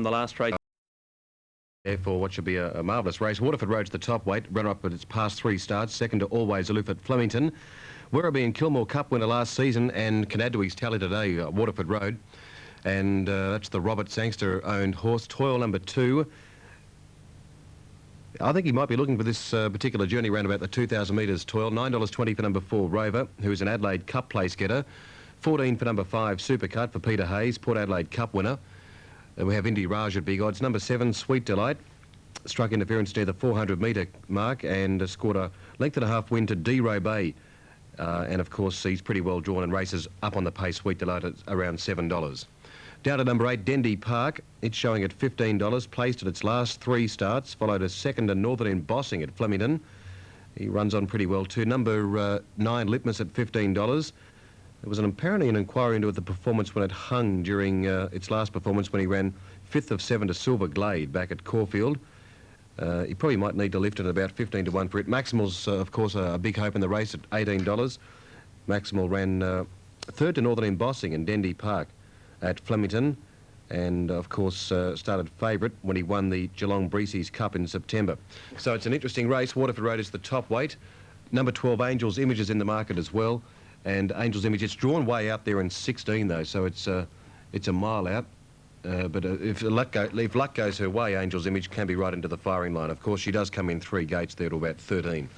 The last race. Therefore, what should be a marvellous race. Waterford Road's the top weight, runner-up at its past 3 starts, second to Always Aloof at Flemington. Werribee and Kilmore Cup winner last season and can add to his tally today, Waterford Road. And that's the Robert Sangster-owned horse, Toil number 2. I think he might be looking for this particular journey round about the 2,000 metres. Toil, $9.20 for number 4, Rover, who's an Adelaide Cup place getter. 14 for number 5, Supercut for Peter Hayes, Port Adelaide Cup winner. We have Indy Raj at big odds. Number 7, Sweet Delight, struck interference near the 400-metre mark and scored a length and a half win to D. Bay. And, of course, he's pretty well drawn and races up on the pace. Sweet Delight at around $7. Down to number 8, Dendy Park. It's showing at $15, placed at its last 3 starts, followed a second to Northern Embossing at Flemington. He runs on pretty well too. Number 9, Litmus at $15. There was apparently an inquiry into the performance when it hung during its last performance when he ran 5th of 7 to Silver Glade back at Caulfield. He probably might need to lift it at about 15 to 1 for it. Maximal's, of course, a big hope in the race at $18. Maximal ran 3rd to Northern Embossing in Dendy Park at Flemington and, of course, started favourite when he won the Geelong Breezy's Cup in September. So it's an interesting race. Waterford Road is the top weight. Number 12, Angel's Image is in the market as well. And Angel's Image, it's drawn way out there in 16, though, so it's a mile out. But if luck goes her way, Angel's Image can be right into the firing line. Of course, she does come in 3 gates there to about 13.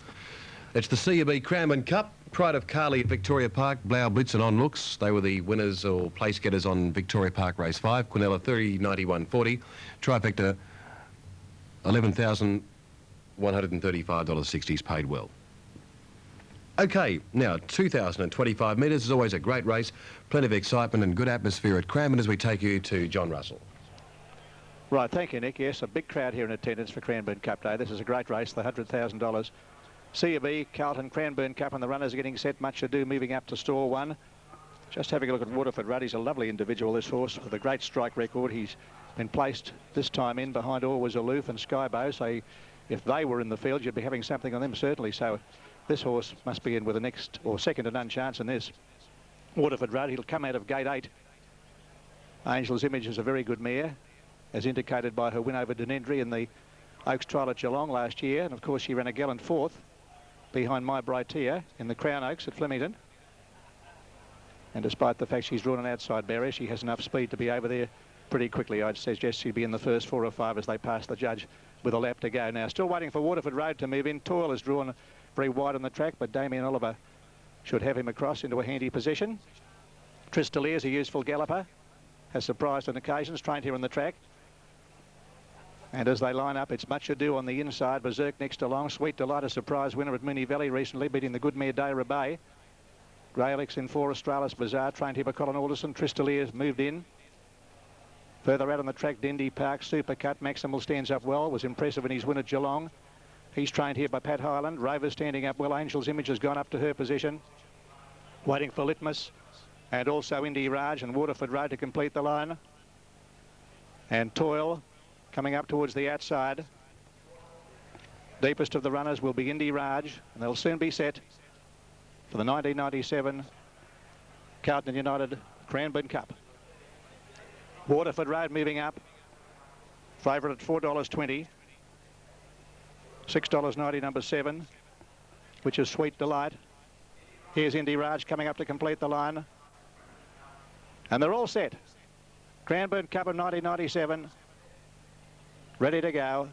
It's the CUB Cranbourne Cup. Pride of Carly at Victoria Park, Blau Blitz and On Looks. They were the winners or place getters on Victoria Park Race 5. Quinella 30.91.40. Trifecta $11,135.60 paid well. OK, now 2,025 metres is always a great race. Plenty of excitement and good atmosphere at Cranbourne as we take you to John Russell. Right, thank you, Nick. Yes, a big crowd here in attendance for Cranbourne Cup Day. This is a great race, the $100,000. CUB, Carlton, Cranbourne Cup, and the runners are getting set. Much ado moving up to stall 1. Just having a look at Waterford Road. He's a lovely individual, this horse, with a great strike record. He's been placed this time in behind Always Aloof and Skybow. So if they were in the field, you'd be having something on them, certainly. So this horse must be in with a next or second to none chance in this. Waterford Road, he'll come out of gate 8. Angel's Image is a very good mare, as indicated by her win over Denendry in the Oaks trial at Geelong last year. And, of course, she ran a gallant 4th behind My Brightia in the Crown Oaks at Flemington. And despite the fact she's drawn an outside barrier, she has enough speed to be over there pretty quickly. I'd suggest she'd be in the first 4 or 5 as they pass the judge with a lap to go. Now, still waiting for Waterford Road to move in. Toil is drawn very wide on the track, but Damien Oliver should have him across into a handy position. Tristelier is a useful galloper, has surprised on occasions, trained here on the track. And as they line up, it's Much Ado on the inside. Berserk next along. Sweet Delight, a surprise winner at Moonee Valley recently, beating the good mare Dayra Bay. Graylix in 4, Australis Bazaar, trained here by Colin Alderson. Tristelier's moved in. Further out on the track, Dendy Park, Supercut. Maximal stands up well, was impressive in his win at Geelong. He's trained here by Pat Highland. Rover standing up well. Angel's Image has gone up to her position. Waiting for Litmus and also Indy Raj and Waterford Road to complete the line. And Toil coming up towards the outside. Deepest of the runners will be Indy Raj, and they'll soon be set for the 1997 Carlton United Cranbourne Cup. Waterford Road moving up. Favourite at $4.20. $6.90, number 7, which is Sweet Delight. Here's Indy Raj coming up to complete the line. And they're all set. Cranbourne Cup of 1997. Ready to go.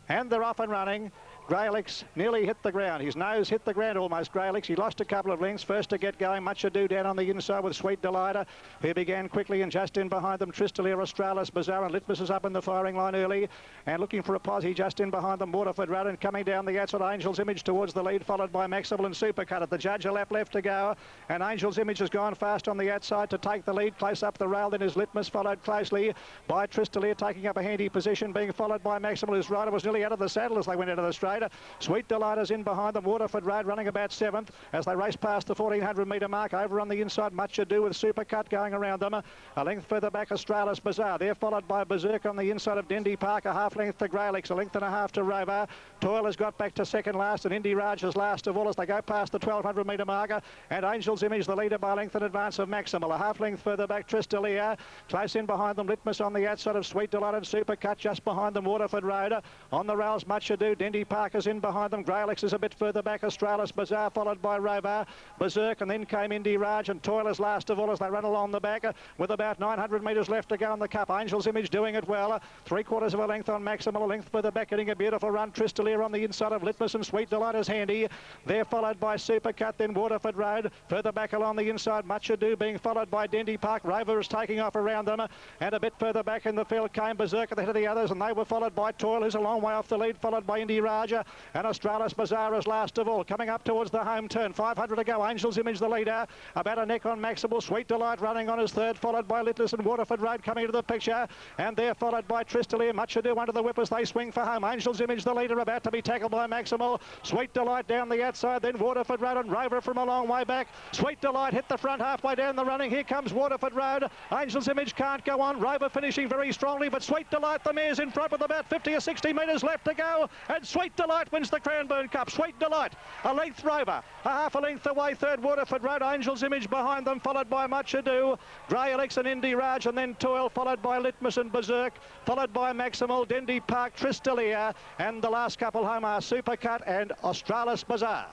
And they're off and running. Graylix nearly hit the ground. His nose hit the ground almost, Graylix. He lost a couple of lengths. First to get going, Much Ado down on the inside with Sweet Delight, who began quickly, and just in behind them, Tristelier, Australis Bazaar, and Litmus is up in the firing line early. And looking for a posse just in behind them, Waterford Road, and coming down the outside, Angel's Image towards the lead, followed by Maximal and Supercut. At the judge, a lap left to go. And Angel's Image has gone fast on the outside to take the lead. Close up the rail, then is Litmus, followed closely by Tristelier, taking up a handy position, being followed by Maximal, whose rider was nearly out of the saddle as they went out of the straight. Road. Sweet Delight is in behind them. Waterford Road running about 7th as they race past the 1400 metre mark. Over on the inside, Much Ado with Supercut going around them. A length further back, Australis Bazaar. They're followed by Berserk on the inside of Dendy Park. A half length to Greylix, a length and a half to Rover. Toil has got back to second last, and Indy Raj is last of all as they go past the 1200 metre marker. And Angel's Image, the leader by length in advance of Maximal. A half length further back, Tristalia. Close in behind them, Litmus on the outside of Sweet Delight and Supercut. Just behind them, Waterford Road. On the rails, Much Ado. Dendy Park is in behind them. Greylix is a bit further back. Australis Bazaar followed by Rover. Berserk, and then came Indy Raj, and Toil is last of all as they run along the back with about 900 metres left to go in the Cup. Angel's Image doing it well. 3/4 of a length on Maximal. A length further back, getting a beautiful run. Tristalia on the inside of Litmus, and Sweet Delight is handy. They're followed by Supercut, then Waterford Road. Further back along the inside, Much Ado being followed by Dendy Park. Rover is taking off around them, and a bit further back in the field came Berserk at the head of the others, and they were followed by Toil, who's a long way off the lead, followed by Indy Raja, and Australis Bazaar is last of all. Coming up towards the home turn, 500 to go. Angel's Image the leader, about a neck on Maximal. Sweet Delight running on his third, followed by Litmus and Waterford Road coming into the picture, and they're followed by Tristalia. Much Ado under the whip as they swing for home. Angel's Image the leader, about to be tackled by Maximal. Sweet Delight down the outside, then Waterford Road and Rover from a long way back. Sweet Delight hit the front halfway down the running. Here comes Waterford Road. Angel's Image can't go on. Rover finishing very strongly, but Sweet Delight, the mare's in front with about 50 or 60 metres left to go, and Sweet Delight wins the Cranbourne Cup. Sweet Delight, a length Rover, a half a length away, third Waterford Road. Angel's Image behind them, followed by Much Ado, Greylix and Indy Raj, and then Toil, followed by Litmus and Berserk, followed by Maximal, Dendy Park, Tristalia, and the last couple home are Supercut and Australis Bazaar.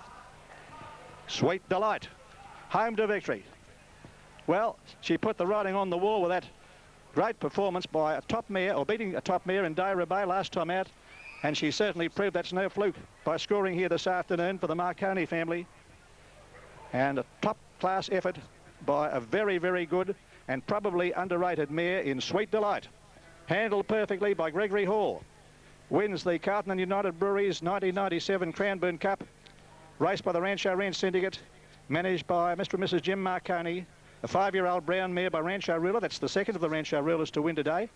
Sweet Delight, home to victory. Well, she put the writing on the wall with that great performance by a top mare, or beating a top mare in Dayra Bay last time out, and she certainly proved that's no fluke by scoring here this afternoon for the Marconi family. And a top-class effort by a very, very good and probably underrated mare in Sweet Delight. Handled perfectly by Gregory Hall. Wins the Carlton and United Breweries 1997 Cranbourne Cup, raced by the Rancho Ranch Syndicate, managed by Mr. and Mrs. Jim Marconi. A 5-year-old brown mare by Rancho Ruler. That's the second of the Rancho Rulers to win today.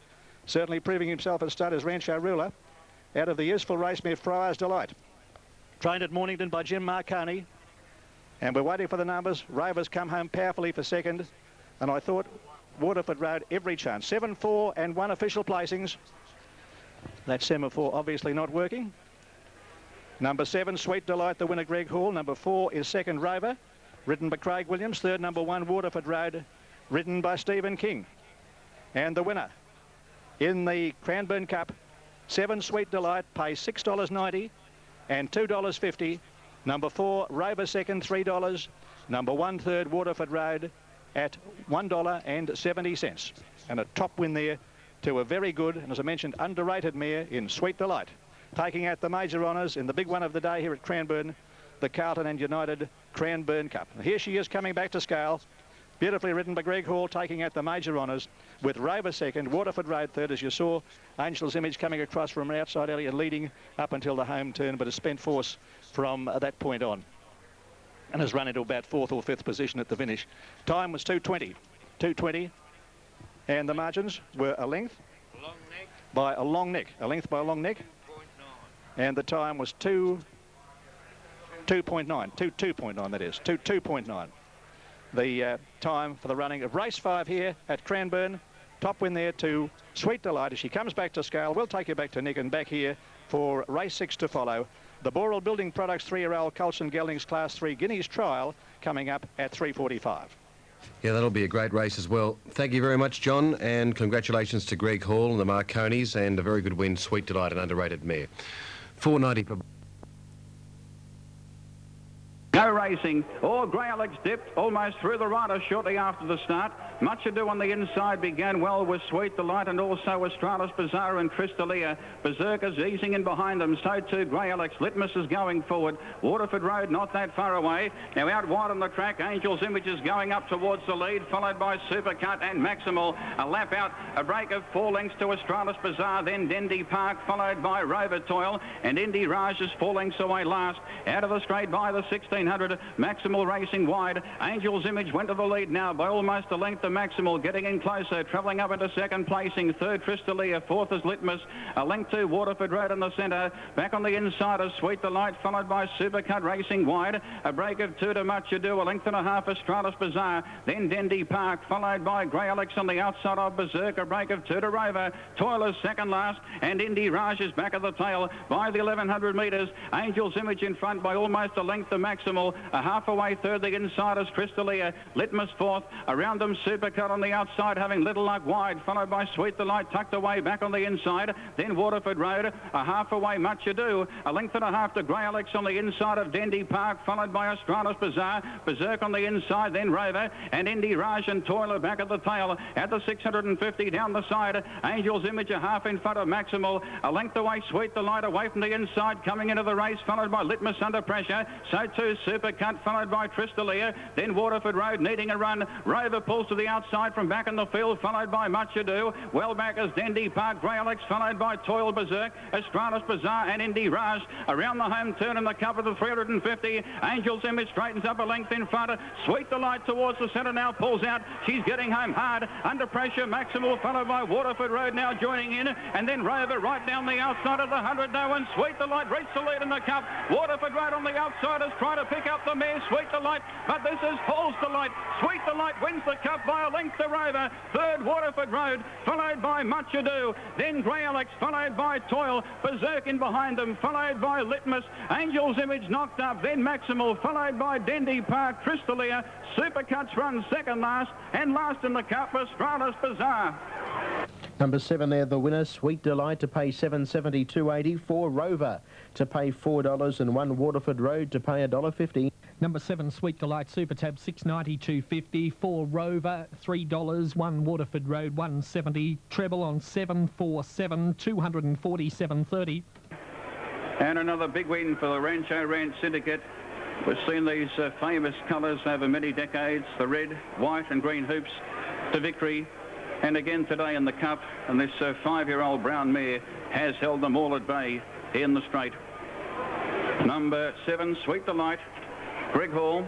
Certainly proving himself a stud as Rancho Ruler. Out of the useful race mare Friar's Delight. Trained at Mornington by Jim Marconi. And we're waiting for the numbers. Rover's come home powerfully for second. And I thought Waterford Road every chance. 7, 4 and 1 official placings. That semaphore obviously not working. Number 7, Sweet Delight, the winner Greg Hall. Number 4 is second Rover, ridden by Craig Williams. Third, number 1, Waterford Road, ridden by Stephen King. And the winner in the Cranbourne Cup, 7 Sweet Delight, pays $6.90 and $2.50. Number 4, Rover second, $3. Number 1, third, Waterford Road at $1.70. And a top win there to a very good, and as I mentioned, underrated mare in Sweet Delight. Taking out the major honours in the big one of the day here at Cranbourne, the Carlton and United Cranbourne Cup. Here she is coming back to scale. Beautifully ridden by Greg Hall, taking out the major honours with Rover second, Waterford Road third, as you saw. Angel's Image coming across from outside earlier, leading up until the home turn, but has spent force from that point on and has run into about 4th or 5th position at the finish. Time was 2:20, and the margins were a length by a long neck, a length by a long neck, and the time was 2.9, that is, 2.9. The time for the running of race 5 here at Cranbourne. Top win there to Sweet Delight. As she comes back to scale, we'll take you back to Nick and back here for race 6 to follow. The Boral Building Products 3-year-old Colson Geldings Class 3 Guineas Trial coming up at 3:45. Yeah, that'll be a great race as well. Thank you very much, John, and congratulations to Greg Hall and the Marconis, and a very good win, Sweet Delight, an underrated mare. $4.90 for... Go racing. Greylix dipped almost through the rider shortly after the start. Much Ado on the inside began well with Sweet Delight, and also Australis Bazaar and Tristalia. Berserker's easing in behind them, so too Greylix. Litmus is going forward. Waterford Road not that far away. Now out wide on the track, Angel's Image is going up towards the lead, followed by Supercut and Maximal. A lap out, a break of 4 lengths to Australis Bazaar, then Dendy Park, followed by Rover Toil, and Indy Raj is 4 lengths away last. Out of the straight by the 1600, Road. Maximal racing wide. Angel's Image went to the lead now by almost a length to Maximal, getting in closer, travelling up into second placing. Third, Tristalia. Fourth is Litmus. A length to Waterford Road in the centre. Back on the inside is Sweet Delight, followed by Supercut racing wide. A break of 2 to Much Ado. A length and a half Astralis Bazaar. Then Dendy Park, followed by Grey Alex on the outside of Berserk. A break of 2 to Rover. Toiler's second last, and Indy Raj is back at the tail by the 1100 metres. Angel's Image in front by almost a length to Maximal. A half away third, the inside is Tristalia. Litmus fourth. Around them Supercut on the outside, having Little Luck wide, followed by Sweet Delight tucked away back on the inside. Then Waterford Road. A half away Much Ado. A length and a half to Grey Alex on the inside of Dendy Park, followed by Astralis Bazaar. Berserk on the inside, then Rover, and Indy Raj and Toiler back at the tail. At the 650 down the side, Angel's Image a half in front of Maximal. A length away Sweet Delight away from the inside, coming into the race, followed by Litmus under pressure. So too Supercut, followed by Tristalia. Then Waterford Road needing a run. Rover pulls to the outside from back in the field, followed by Much Ado. Well back is Dendy Park, Grey Alex, followed by Toil Berserk, Astralis Bazaar and Indy Raj. Around the home turn in the cup of the 350, Angel's Image straightens up a length in front. Sweet Delight towards the centre now, pulls out. She's getting home hard. Under pressure, Maximal, followed by Waterford Road now joining in. And then Rover right down the outside of the 100 now, and Sweet Delight reached the lead in the cup. Waterford Road on the outside is trying to pick up the mare, Sweet Delight, but this is Hall's Delight. Sweet Delight wins the cup by a length to Rover. Third, Waterford Road, followed by Much Ado. Then Grey Alex, followed by Toil. Berserk in behind them, followed by Litmus. Angel's Image knocked up, then Maximal, followed by Dendy Park, Tristalia. Supercuts run second last, and last in the cup, Astralis Bazaar. Number 7 there, the winner, Sweet Delight, to pay $772.80. 4 Rover to pay $4, and 1 Waterford Road to pay $1.50. Number 7, Sweet Delight, Super Tab, $692.50. 4 Rover, $3. 1 Waterford Road, $170. Treble on 747, $247.30. And another big win for the Rancho Ranch Syndicate. We've seen these famous colours over many decades, the red, white and green hoops to victory. And again today in the cup, and this 5-year-old brown mare has held them all at bay in the straight. Number 7, Sweet Delight, Greg Hall.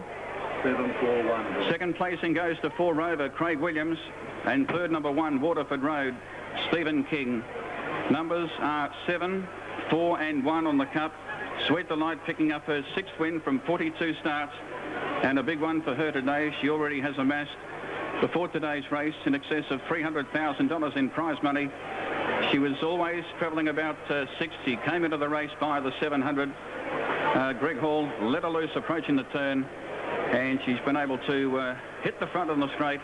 7-4-1. Second placing goes to 4 Rover, Craig Williams. And third, number 1, Waterford Road, Stephen King. Numbers are 7, 4 and 1 on the cup. Sweet Delight picking up her 6th win from 42 starts. And a big one for her today. She already has amassed, before today's race, in excess of $300,000 in prize money. She was always travelling about 60. Came into the race by the 700. Greg Hall let her loose approaching the turn, and she's been able to hit the front on the straight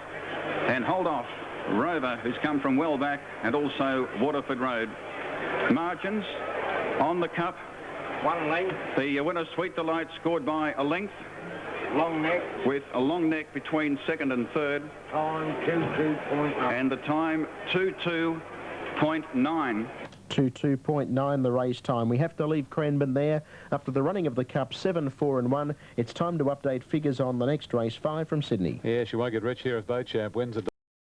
and hold off Rover, who's come from well back, and also Waterford Road. Margins on the cup. 1 length. The winner, Sweet Delight, scored by a length. Long neck. With a long neck between second and third. Time 22.9. And the time 22.9. 22.9 the race time. We have to leave Cranbourne there after the running of the Cup, 7, 4 and 1. It's time to update figures on the next race, 5 from Sydney. Yeah, she won't get rich here if Beauchamp wins it.